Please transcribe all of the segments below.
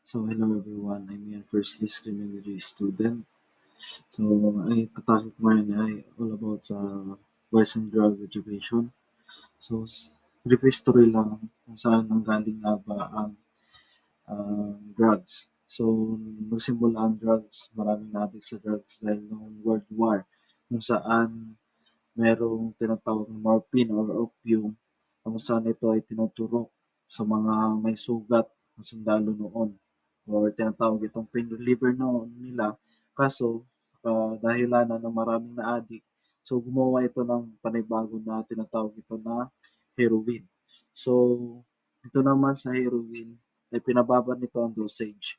So hello everyone, I'm Ian Firstly Criminology student. So ay topic ko ngayon ay all about sa boys and drug education. So brief history lang kung saan nanggaling nga ba ang drugs. So nagsimula ang drugs, maraming na-addict sa drugs dahil noong World War kung saan merong tinatawag na morphine or opium kung saan ito ay tinuturok sa mga may sugat na sundalo noon or tinatawag itong pain reliever noon nila. Kaso, kadahilanan ng maraming na-addict, so gumawa ito ng panibago na tinatawag ito na heroin. So, dito naman sa heroin, ay pinababa nito ang dosage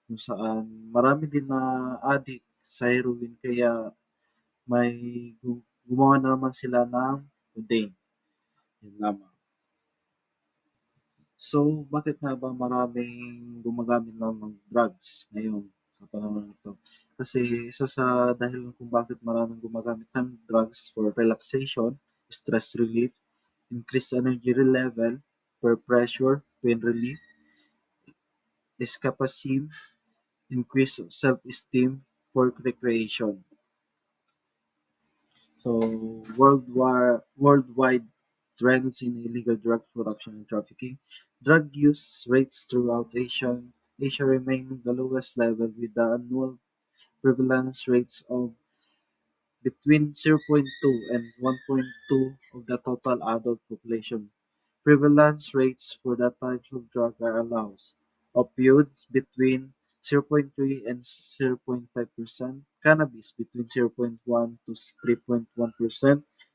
kung saan marami din na addict sa heroin kaya may gumawa na naman sila ng codeine, yun lamang. So, bakit nga ba maraming gumagamit na ng drugs ngayon sa panahon na ito? Kasi isa sa dahilan kung bakit maraming gumagamit ng drugs for relaxation, stress relief, increased energy level, peer pressure, pain relief, escapism, increased self-esteem, for recreation. So, worldwide trends in illegal drug production and trafficking. Drug use rates throughout Asia remain the lowest level with the annual prevalence rates of between 0.2 and 1.2 of the total adult population. Prevalence rates for the types of drug are allows: opioids between 0.3 and 0.5%, cannabis between 0.1 to 3.1%,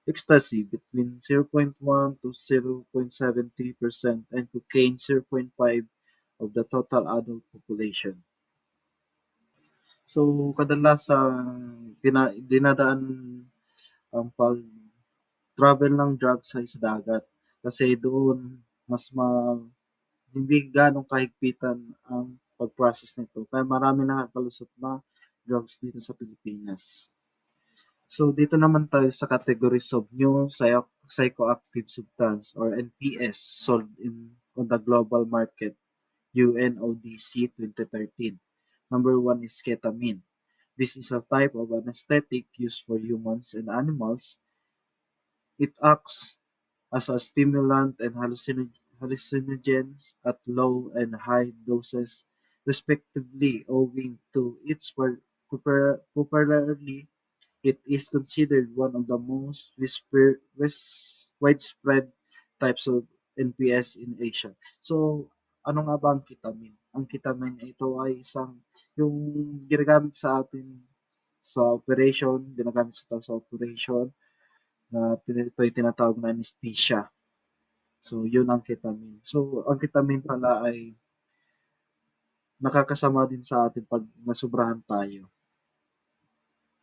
ecstasy between 0.1 to 0.70%, and cocaine 0.5 of the total adult population. So, kadalasang dinadaan ang pag-travel ng drugs ay sa dagat kasi doon mas hindi gaanong kahigpitan ang pag-process nito kaya marami nakakalusot na drugs dito sa Pilipinas. So dito naman tayo sa categories of new psychoactive substance or NPS sold on the global market, UNODC 2013. Number one is ketamine. This is a type of anesthetic used for humans and animals. It acts as a stimulant and hallucinogens at low and high doses, respectively, owing to its popularity. It is considered one of the most widespread types of NPS in Asia. So, ano nga ba ang ketamine? Ang ketamine ito ay yung ginagamit sa atin sa operation, ginagamit sa tao sa operation na ito ay tinatawag na anesthesia. So, yun ang ketamine. So, ang ketamine pala ay nakakasama din sa atin pag nasobrahan tayo.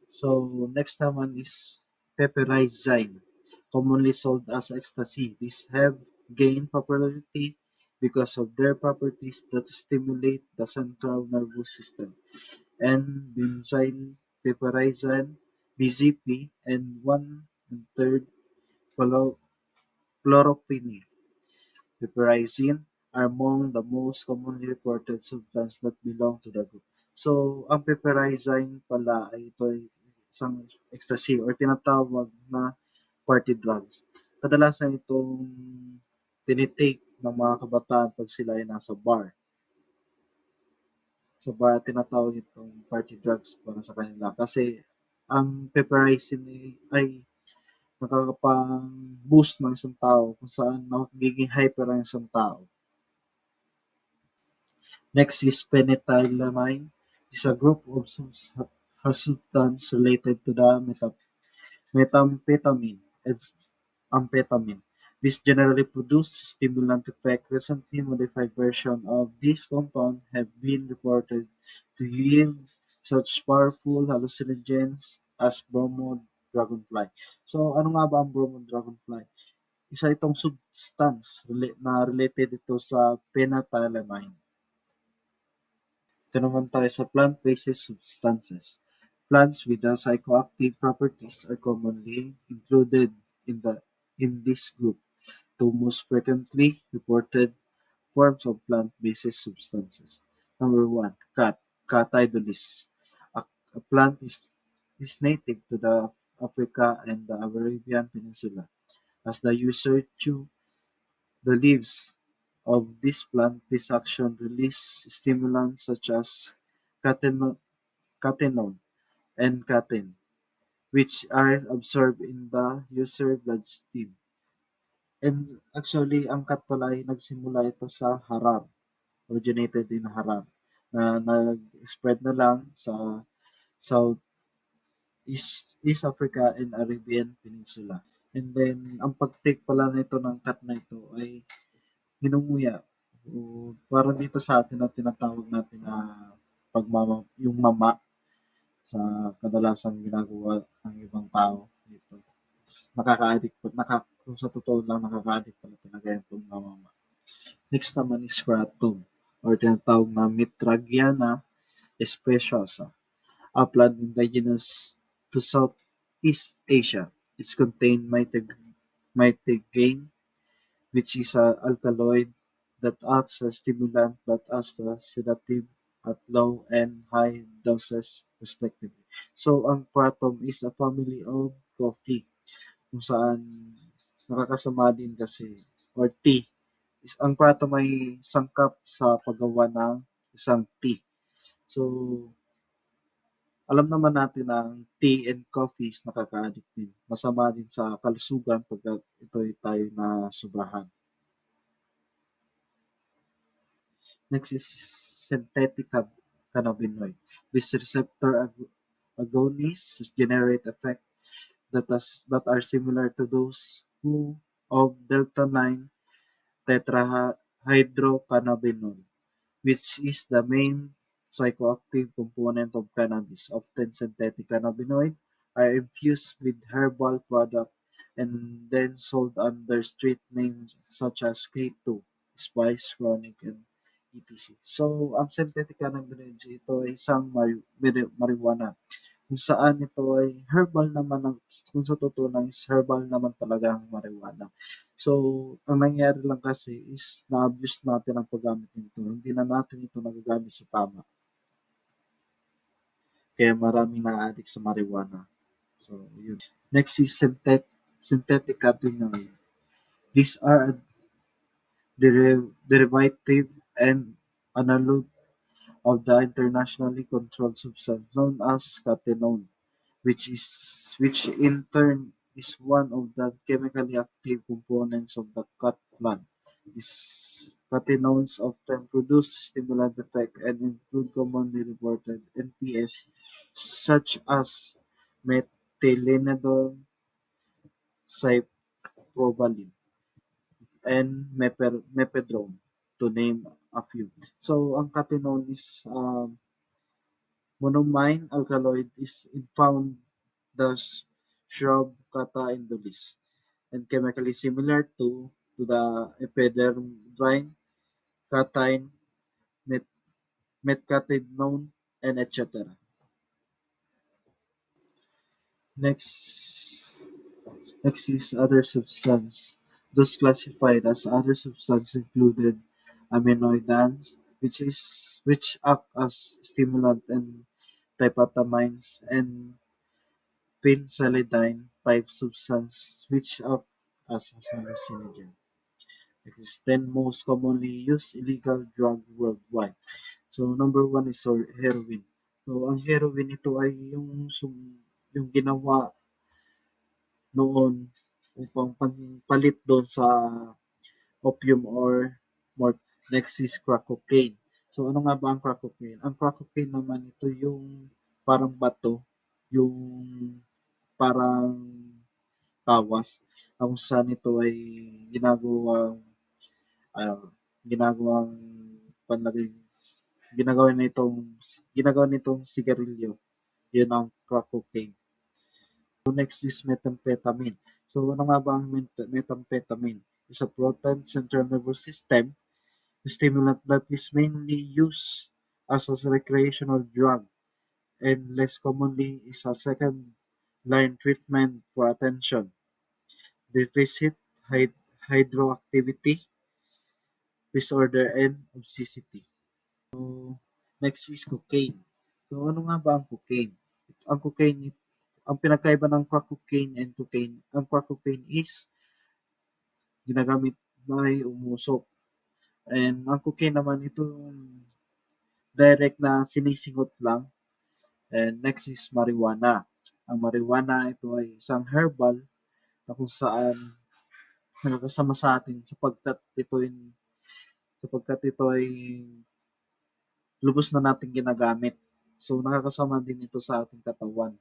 So, next naman is pepperizine, commonly sold as ecstasy. These have gained popularity because of their properties that stimulate the central nervous system. And benzyl pepperizine, BZP, and one third chlorophenol. Piperazine are among the most commonly reported substances that belong to the group. So, ang piperazine pala ay ito ay isang ecstasy or tinatawag na party drugs. Kadalasan itong tinitake ng mga kabataan pag sila ay nasa bar. Sa bar, tinatawag itong party drugs para sa kanila. Kasi ang piperazine ay nakakapang-boost ng isang tao kung saan magiging hyper ang isang tao. Next is phenethylamine. This is a group of substances related to the methamphetamine and amphetamine. This generally produce stimulant effect. Recently modified versions of this compound have been reported to yield such powerful hallucinogens as bromo dragonfly. So, ano nga ba ang bromo dragonfly? Isa itong substance na related ito sa phenethylamine. Ito naman tayo sa plant-based substances. Plants with the psychoactive properties are commonly included in this group. Two most frequently reported forms of plant-based substances. Number one, Cotyledons. A, a plant is native to the Africa and the Arabian Peninsula. As the user chew the leaves of this plant, this action release stimulants such as cathinone and catin, which are absorbed in the user bloodstream. And actually, ang cat pala ay nagsimula ito sa Harar, originated in Harar, na nag-spread na lang sa South East Africa and Arabian Peninsula. And then, ang pag-take pala nito ng cat na ito ay hinunguya. O, parang dito sa atin na tinatawag natin na yung mama sa kadalasang ginagawa ng ibang tao dito. Nakaka-addict po, kung sa totoo lang, nakaka-addict pala talaga yung pagmamama. Next naman is scrotum or tinatawag na Mitragyana speciosa, a plant indigenous to Southeast Asia. It's contain mitigane, which is a alkaloid that acts as stimulant that acts as sedative at low and high doses respectively. So, ang kratom is a family of coffee kung saan nakakasama din kasi or tea. Ang kratom ay sangkap sa paggawa ng isang tea. So, alam naman natin na ang tea and coffee is nakaka-addict din. Masama din sa kalusugan pag ito ay tayo na sobrahan. Next is synthetic cannabinoid. This receptor agonists generate effects that are similar to those of delta-9 tetrahydrocannabinol, which is the main psychoactive component of cannabis. Often synthetic cannabinoids are infused with herbal product and then sold under street names such as K2, Spice, Chronic, and etc. So, ang synthetic cannabinoids, ito ay isang marijuana kung saan ito ay herbal naman kung sa totoo lang is herbal naman talaga ang marijuana. So, ang nangyari lang kasi is na-abuse natin ang paggamit nito. Hindi na natin ito nagagamit sa tama. Kaya maraming na-addict sa marijuana. So, yun. Next is synthetic cannabinoid. These are a derivative and analog of the internationally controlled substance known as cathinone, which in turn is one of the chemically active components of the cat plant. These catenones often produce stimulant effect and include commonly reported NPS such as methylenediol, cyprobalin, and mepedrone, to name a few. So, ang catenone is monoamine alkaloid is found the shrub Cata indulis and chemically similar to the ephedrine, cation, met, metcatenone, and etc. Next, next is other substance. Those classified as other substance included aminoidans, which act as stimulant and typhotamines, and phencyclidine type substance which act as hallucinogen. It is 10 most commonly used illegal drug worldwide. So number one is heroin. So ang heroin ito ay yung ginawa noon upang palit doon sa opium or more. Next is crack cocaine. So ano nga ba ang crack cocaine? Ang crack cocaine naman ito yung parang bato, yung parang tawas. Ang usa nito ay ginagawang ah, ginagawang panlagay ginagawa nitong sigarilyo. Yun ang crack cocaine. So next is methamphetamine. So ano nga ba ang methamphetamine? It's a potent central nervous system stimulant that is mainly used as a recreational drug and less commonly is a second line treatment for attention deficit, hydroactivity disorder, and obesity. Next is cocaine. So ano nga ba ang cocaine? Ang cocaine, ang pinagkaiba ng crack cocaine and cocaine, ang crack cocaine is ginagamit na ay umusok. And ang cocaine naman ito direct na sinisingot lang. And next is marijuana. Ang marijuana ito ay isang herbal na kung saan nakakasama sa atin sapagkat ito ay lubos na nating ginagamit. So nakakasama din ito sa ating katawan.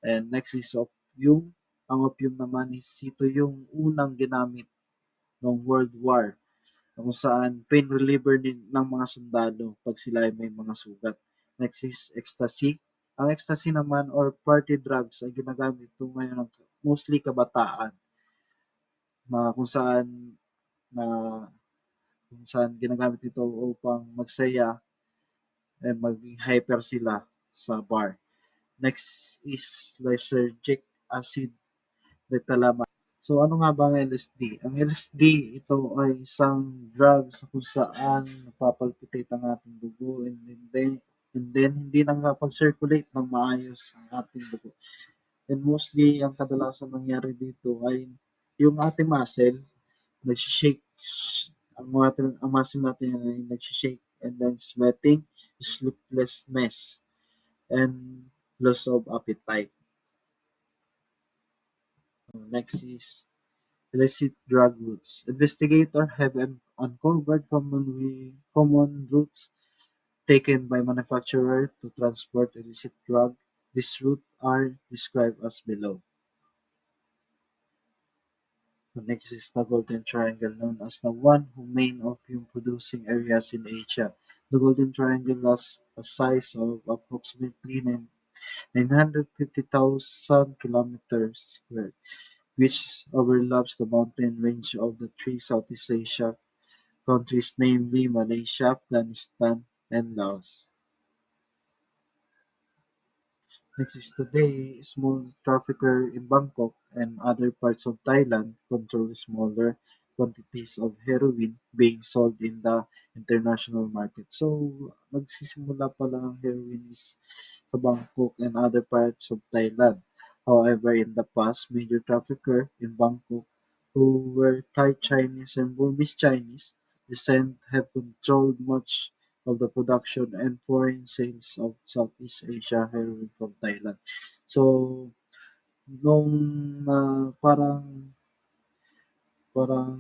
And next is opium. Ang opium naman is ito yung unang ginamit ng World War na kung saan pain reliever din ng mga sundalo pag sila ay may mga sugat. Next is ecstasy. Ang ecstasy naman or party drugs ay ginagamit ito ngayon ng mostly kabataan na na kung saan ginagamit ito upang magsaya and maging hyper sila sa bar. Next is lysergic acid retalaman. So ano nga ba ang LSD? Ang LSD ito ay isang drugs kung saan napapalpitate ang ating dugo and then hindi nakakapag-circulate ng maayos ang ating dugo. And mostly ang kadalasan nangyari dito ay yung ating muscle nagshi-shake ang muscle natin ay nagshi-shake and then sweating, sleeplessness, and loss of appetite. Next is illicit drug routes. Investigators have uncovered common routes taken by manufacturers to transport illicit drugs. These routes are described as below. The next is the Golden Triangle, known as the one of main opium-producing areas in Asia. The Golden Triangle has a size of approximately 950,000 kilometers square, which overlaps the mountain range of the three Southeast Asia countries, namely Malaysia, Afghanistan, and Laos. Next is today, small trafficker in Bangkok and other parts of Thailand control smaller quantities of heroin being sold in the international market. So, nagsisimula pa lang ang heroin is sa Bangkok and other parts of Thailand. However, in the past, major trafficker in Bangkok who were Thai Chinese and Burmese Chinese descent have controlled much of the production and foreign sales of Southeast Asia heroin from Thailand. So, nung parang parang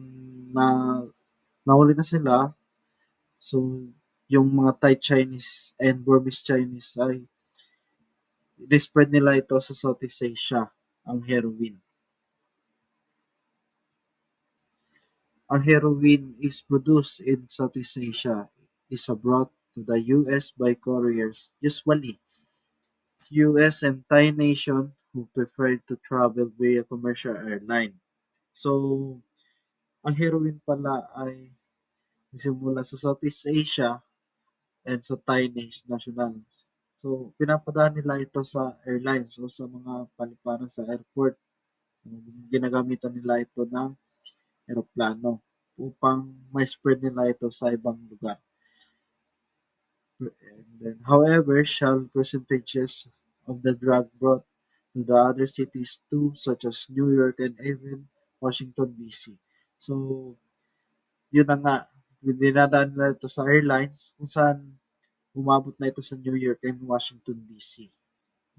na nahuli na sila, so yung mga Thai Chinese and Burmese Chinese ay spread nila ito sa Southeast Asia, ang heroin. Ang heroin is produced in Southeast Asia is brought to the US by couriers, usually US and Thai nation who prefer to travel via commercial airline. So, ang heroin pala ay nagsimula sa Southeast Asia and sa Thai national. So, pinapadaan nila ito sa airlines o sa mga paliparan sa airport. Ginagamitan nila ito ng eroplano upang ma-spread nila ito sa ibang lugar. And then, however, shall percentages of the drug brought to the other cities too, such as New York and even Washington, D.C. So, yun na nga, dinadaan nila ito sa airlines kung saan umabot na ito sa New York and Washington, D.C.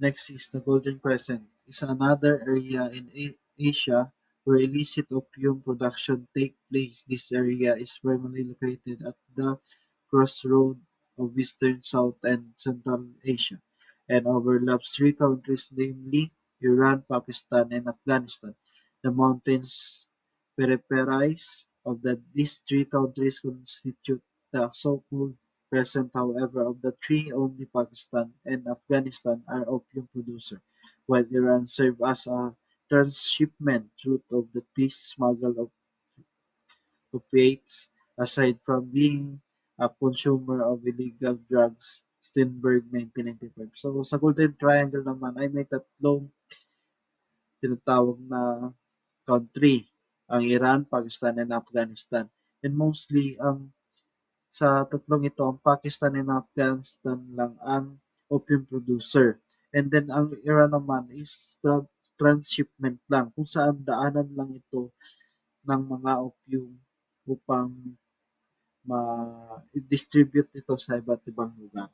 Next is the Golden Crescent, is another area in Asia where illicit opium production take place. This area is primarily located at the crossroad of Eastern, South, and Central Asia, and overlaps three countries, namely Iran, Pakistan, and Afghanistan. The mountains peripheries of these three countries constitute the so-called present. However, of the three, only Pakistan and Afghanistan are opium producers, while Iran serves as a transshipment route of the smuggle of opiates. Aside from being a consumer of illegal drugs, Steinberg 1995. So sa Golden Triangle naman ay may tatlong tinatawag na country, ang Iran, Pakistan, and Afghanistan. And mostly ang Sa tatlong ito, ang Pakistan and Afghanistan lang ang opium producer. And then ang Iran naman is transshipment lang, kung saan daanan lang ito ng mga opium upang ma-distribute ito sa iba't ibang lugar.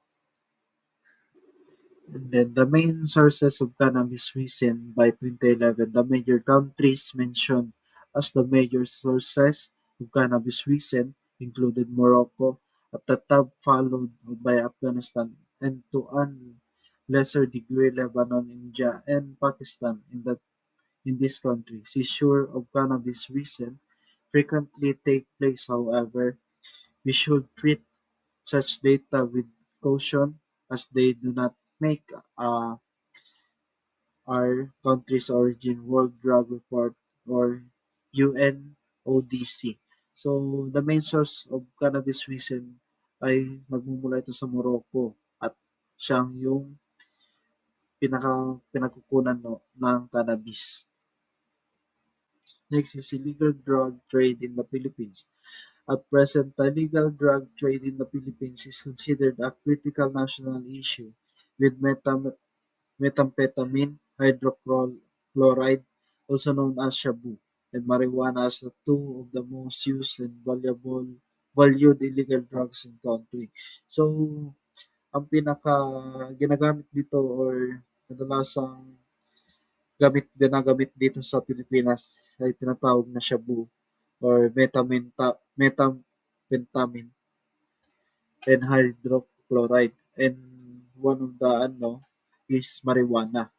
And then the main sources of cannabis resin by 2011, the major countries mentioned as the major sources of cannabis resin included Morocco at the top, followed by Afghanistan, and to a lesser degree Lebanon, India, and Pakistan. In this country, seizure of cannabis resin frequently take place. However, we should treat such data with caution as they do not make our country's origin World Drug Report or UNODC. So, the main source of cannabis resin ay nagmumula ito sa Morocco at siyang yung pinagkukunan no, ng cannabis. Next is illegal drug trade in the Philippines. At present, the illegal drug trade in the Philippines is considered a critical national issue, with methamphetamine hydrochloride, also known as shabu, and marijuana as the two of the most used and valued illegal drugs in country. So, ang pinaka ginagamit dito or kadalasang ginagamit dito sa Pilipinas ay tinatawag na shabu or methamphetamine and hydrochloride. And one of the is marijuana.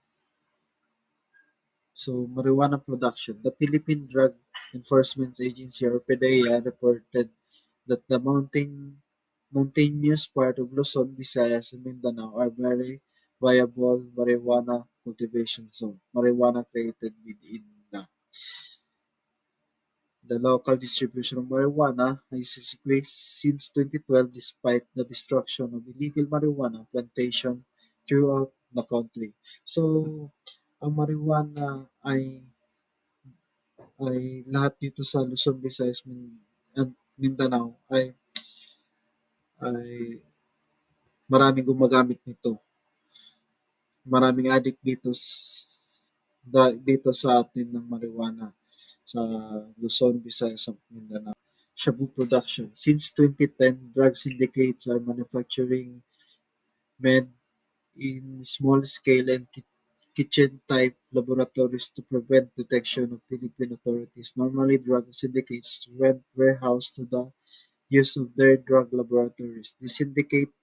So, marijuana production. The Philippine Drug Enforcement Agency or PDEA reported that the mountainous part of Luzon, Visayas, and Mindanao are very viable marijuana cultivation zone. Marijuana created within the local distribution of marijuana has increased since 2012 despite the destruction of illegal marijuana plantation throughout the country. So, ang marijuana ay lahat dito sa Luzon, Visayas, at Mindanao ay maraming gumagamit nito. Maraming addict dito sa atin ng marijuana sa Luzon, Visayas, at Mindanao. Shabu production. Since 2010, drug syndicates are manufacturing med in small scale and kitchen type laboratories to prevent detection of Philippine authorities. Normally, drug syndicates rent warehouse to the use of their drug laboratories. The syndicate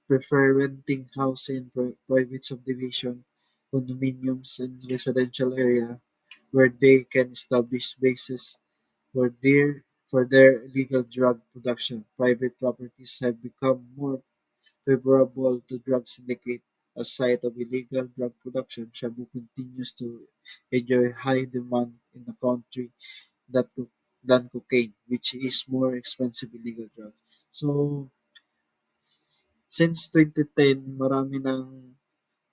prefer renting housing in private subdivision, condominiums, and residential area where they can establish bases for their illegal drug production. Private properties have become more favorable to drug syndicate as site of illegal drug production. Shabu continues to enjoy high demand in the country that than cocaine, which is more expensive illegal drug. So, since 2010, marami ng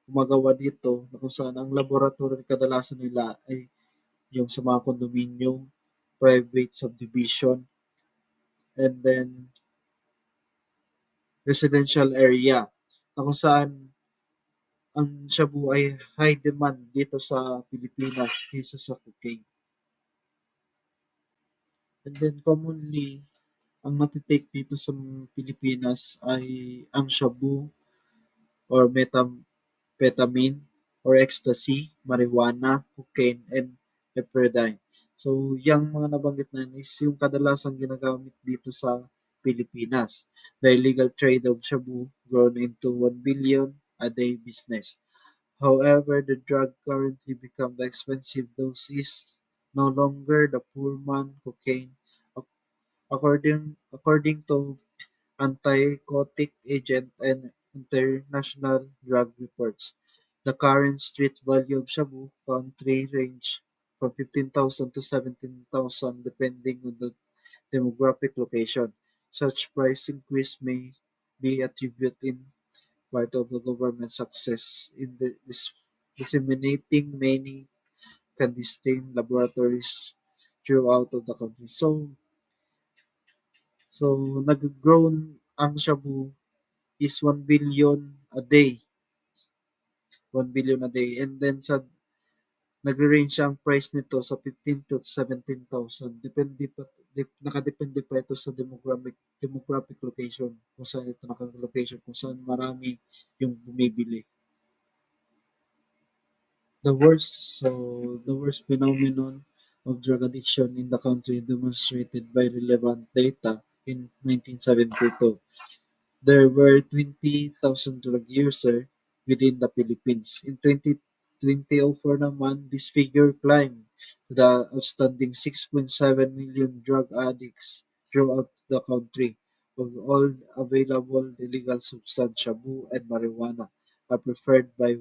gumagawa dito na kung saan ang laboratory kadalasan nila ay yung sa mga condominium, private subdivision, and then residential area na kung saan ang shabu ay high demand dito sa Pilipinas kaysa sa cocaine. And then commonly, ang natitake dito sa Pilipinas ay ang shabu or methamphetamine or ecstasy, marijuana, cocaine, and heparidine. So, yung mga nabanggit na yun is yung kadalasang ginagamit dito sa Pilipinas. The illegal trade of shabu grown into 1 billion a day business. However, the drug currently become the expensive dose is no longer the poor man cocaine. According to anti-narcotic agent and international drug reports, the current street value of shabu country range from 15,000 to 17,000 depending on the demographic location. Such price increase may be attributed in part of the government's success in disseminating many clandestine laboratories throughout of the country. So, So, nag-grown ang shabu is 1 billion a day, 1 billion a day. And then nagre-range ang price nito sa 15 to 17,000. Depende pa, nakadepende pa ito sa demographic location, kung saan ito naka-location, kung saan marami yung bumibili. The worst phenomenon of drug addiction in the country demonstrated by relevant data in 1972. There were 20,000 drug users within the Philippines. In 2004 naman, this figure climbed to the outstanding 6.7 million drug addicts throughout the country. Of all available illegal substance, shabu and marijuana are preferred by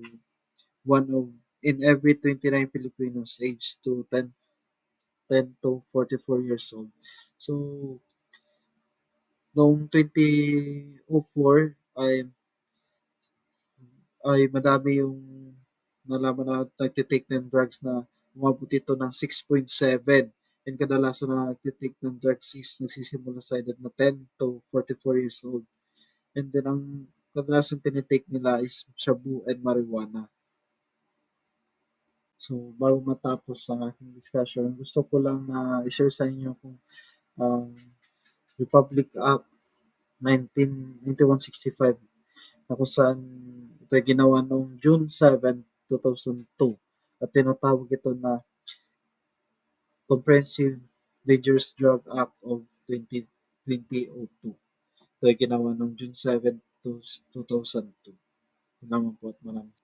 one of in every 29 Filipinos aged to 10 to 44 years old. So, noong 2004 ay madami yung nalaman na nagtitake ng drugs na umabot ito ng 6.7. And kadalasan na nagtitake ng drugs is nagsisimula sa edad na 10 to 44 years old. And then ang kadalasan tinitake nila is shabu and marijuana. So, bago matapos ang aking discussion, gusto ko lang na i-share sa inyo kung ang Republic Act 9165 na kung saan ito ay ginawa noong June 7, 2002 at tinatawag ito na Comprehensive Dangerous Drug Act of 2002. Ito ay ginawa noong June 7 to 2002. Yun lamang po at maraming